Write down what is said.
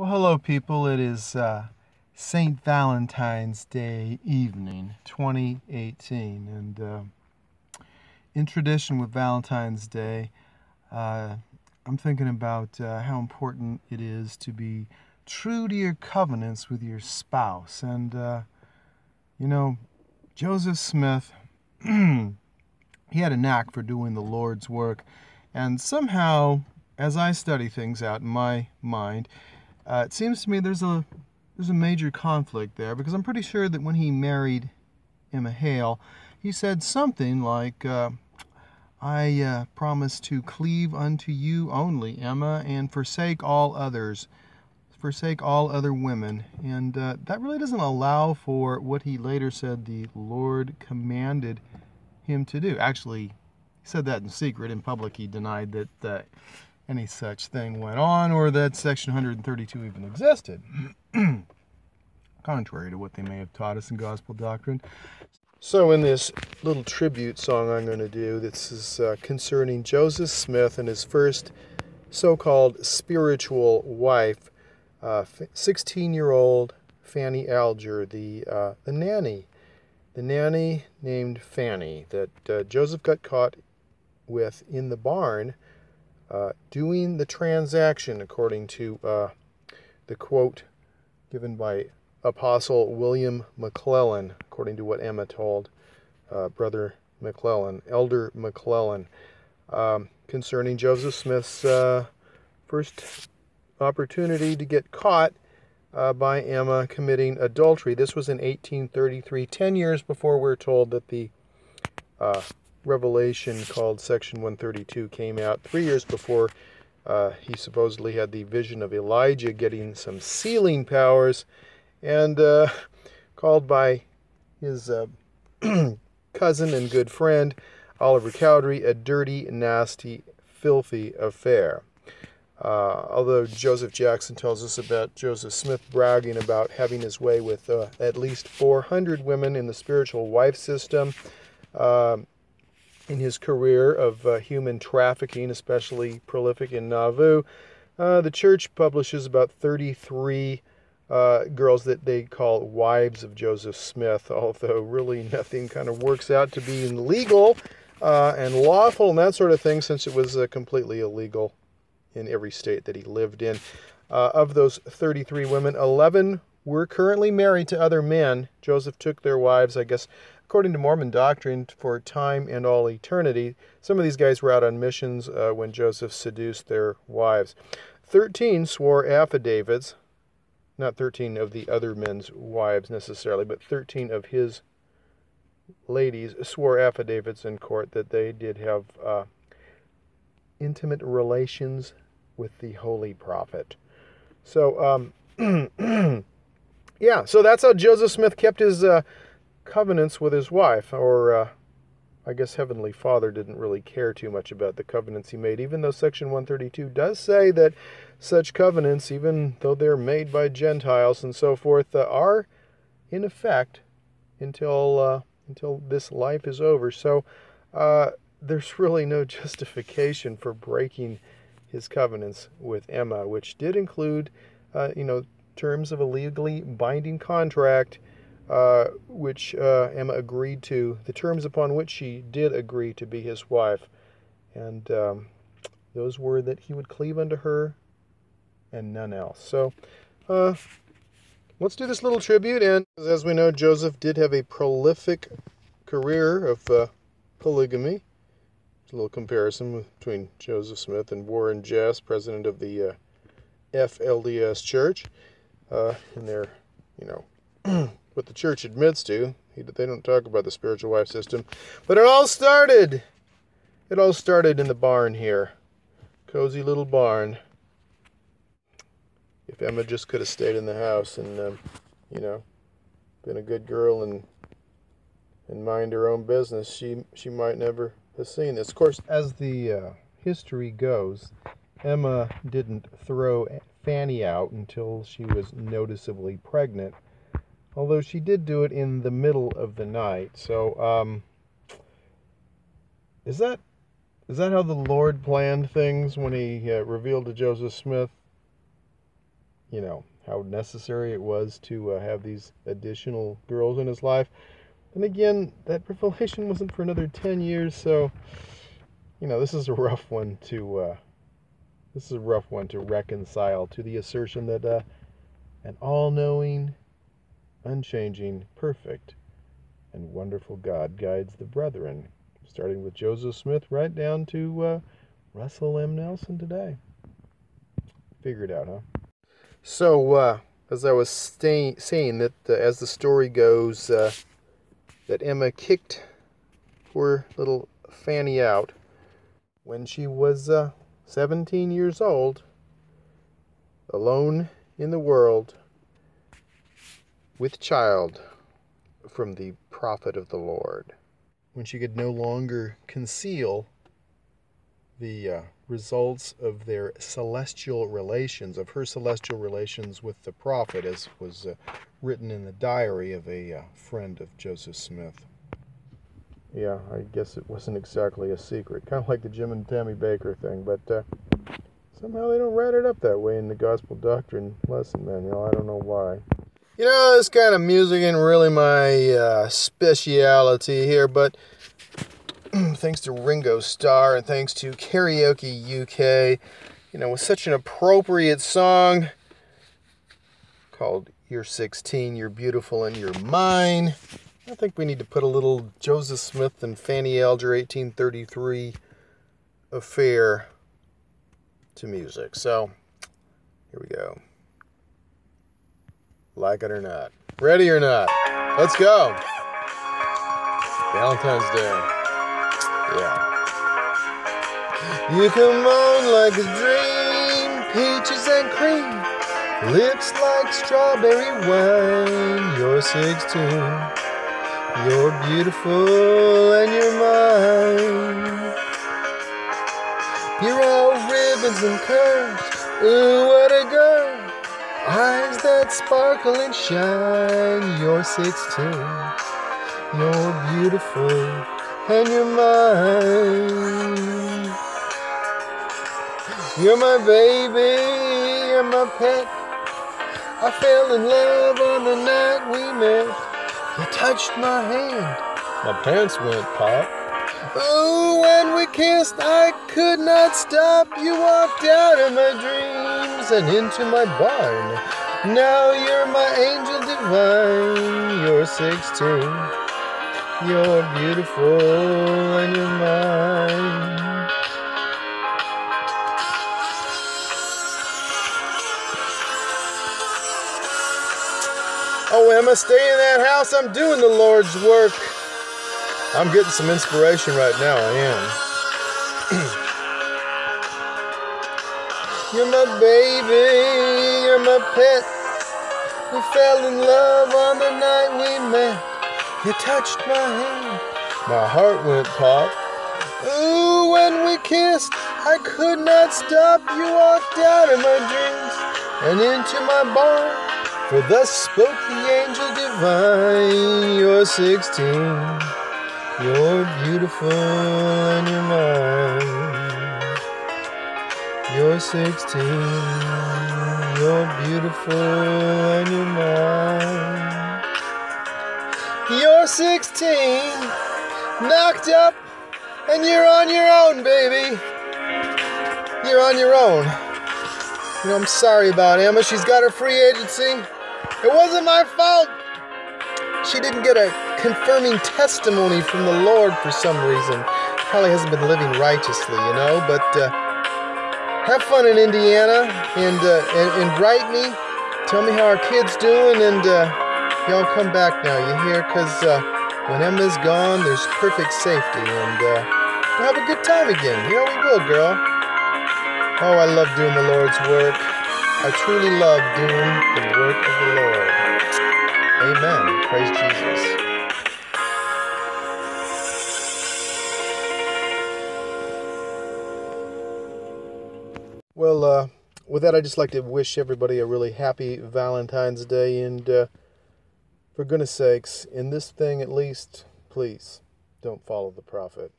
Well, hello, people. It is St. Valentine's Day evening, 2018. And in tradition with Valentine's Day, I'm thinking about how important it is to be true to your covenants with your spouse. And, Joseph Smith, he had a knack for doing the Lord's work. And somehow, as I study things out in my mind, it seems to me there's a major conflict there, because I'm pretty sure that when he married Emma Hale, he said something like, I promise to cleave unto you only, Emma, and forsake all others, forsake all other women. And that really doesn't allow for what he later said the Lord commanded him to do. Actually, he said that in secret. In public, he denied that any such thing went on, or that Section 132 even existed, contrary to what they may have taught us in gospel doctrine. So in this little tribute song I'm going to do, this is concerning Joseph Smith and his first so-called spiritual wife, 16-year-old Fanny Alger, the nanny named Fanny that Joseph got caught with in the barn, doing the transaction, according to the quote given by Apostle William McClellan, according to what Emma told Brother McClellan, Elder McClellan, concerning Joseph Smith's first opportunity to get caught by Emma committing adultery. This was in 1833, 10 years before we're told that the revelation called Section 132 came out, 3 years before he supposedly had the vision of Elijah getting some sealing powers, and called by his cousin and good friend Oliver Cowdery a dirty, nasty, filthy affair. Although Joseph Jackson tells us about Joseph Smith bragging about having his way with at least 400 women in the spiritual wife system, in his career of human trafficking, especially prolific in Nauvoo, the church publishes about 33 girls that they call wives of Joseph Smith, although really nothing kind of works out to be legal and lawful and that sort of thing, since it was completely illegal in every state that he lived in. Of those 33 women, 11 were currently married to other men. Joseph took their wives, I guess, according to Mormon doctrine, for time and all eternity. Some of these guys were out on missions when Joseph seduced their wives. 13 swore affidavits, not 13 of the other men's wives necessarily, but 13 of his ladies swore affidavits in court that they did have intimate relations with the holy prophet. So, yeah, so that's how Joseph Smith kept his covenants with his wife, or I guess Heavenly Father didn't really care too much about the covenants he made, even though Section 132 does say that such covenants, even though they're made by Gentiles and so forth, are in effect until this life is over. So there's really no justification for breaking his covenants with Emma, which did include, terms of a legally binding contract, which Emma agreed to, the terms upon which she did agree to be his wife. And those were that he would cleave unto her and none else. So let's do this little tribute. And as we know, Joseph did have a prolific career of polygamy. A little comparison between Joseph Smith and Warren Jess, president of the FLDS Church. And they're, what the church admits to. They don't talk about the spiritual wife system. But it all started in the barn here. Cozy little barn. If Emma just could have stayed in the house and, been a good girl and mind her own business, she might never have seen this. Of course, as the history goes, Emma didn't throw Fanny out until she was noticeably pregnant, although she did do it in the middle of the night. So, is that how the Lord planned things when he revealed to Joseph Smith how necessary it was to have these additional girls in his life. And again, that revelation wasn't for another 10 years, so this is a rough one to reconcile to the assertion that an all-knowing, unchanging, perfect, and wonderful God guides the brethren, starting with Joseph Smith right down to Russell M. Nelson today. Figure it out, huh? So, as I was saying that as the story goes, that Emma kicked poor little Fanny out when she was 17 years old, alone in the world, with child from the prophet of the Lord. When she could no longer conceal the results of their celestial relations, of her celestial relations with the prophet, as was written in the diary of a friend of Joseph Smith. Yeah, I guess it wasn't exactly a secret. Kind of like the Jim and Tammy Baker thing, but somehow they don't write it up that way in the Gospel Doctrine lesson manual. I don't know why. This kind of music isn't really my speciality here, but thanks to Ringo Starr and thanks to Karaoke UK, with such an appropriate song called You're 16, You're Beautiful and You're Mine, I think we need to put a little Joseph Smith and Fanny Alger 1833 affair to music. So, here we go. Like it or not. Ready or not? Let's go. Valentine's Day. Yeah. You come on like a dream, peaches and cream, lips like strawberry wine. You're 16, you're beautiful and you're mine. You're all ribbons and curves, ooh what a girl. Eyes that sparkle and shine. You're 16, you're beautiful and you're mine. You're my baby, you're my pet. I fell in love on the night we met. You touched my hand, my pants went pop. Ooh, when we kissed, I could not stop. You walked out of my dreams and into my barn. Now you're my angel divine. You're 16, you're beautiful and you're mine. Oh, Emma, stay in that house. I'm doing the Lord's work. I'm getting some inspiration right now, I am. You're my baby, you're my pet. We fell in love on the night we met. You touched my hand, my heart went pop. Ooh, when we kissed, I could not stop. You walked out of my dreams and into my barn. For thus spoke the angel divine. You're 16. You're beautiful and you're mine. You're 16. You're beautiful and you're mine. You're 16. Knocked up and you're on your own, baby. You're on your own. I'm sorry about Emma. She's got her free agency. It wasn't my fault. She didn't get a confirming testimony from the Lord for some reason. Probably hasn't been living righteously, but have fun in Indiana and write me. Tell me how our kid's doing, and y'all come back now, you hear? Because when Emma's gone, there's perfect safety, and we'll have a good time again. We will, girl. Oh, I love doing the Lord's work. I truly love doing the work of the Lord. Amen. Praise Jesus. Well, with that, I'd just like to wish everybody a really happy Valentine's Day. And for goodness sakes, in this thing at least, please don't follow the prophet.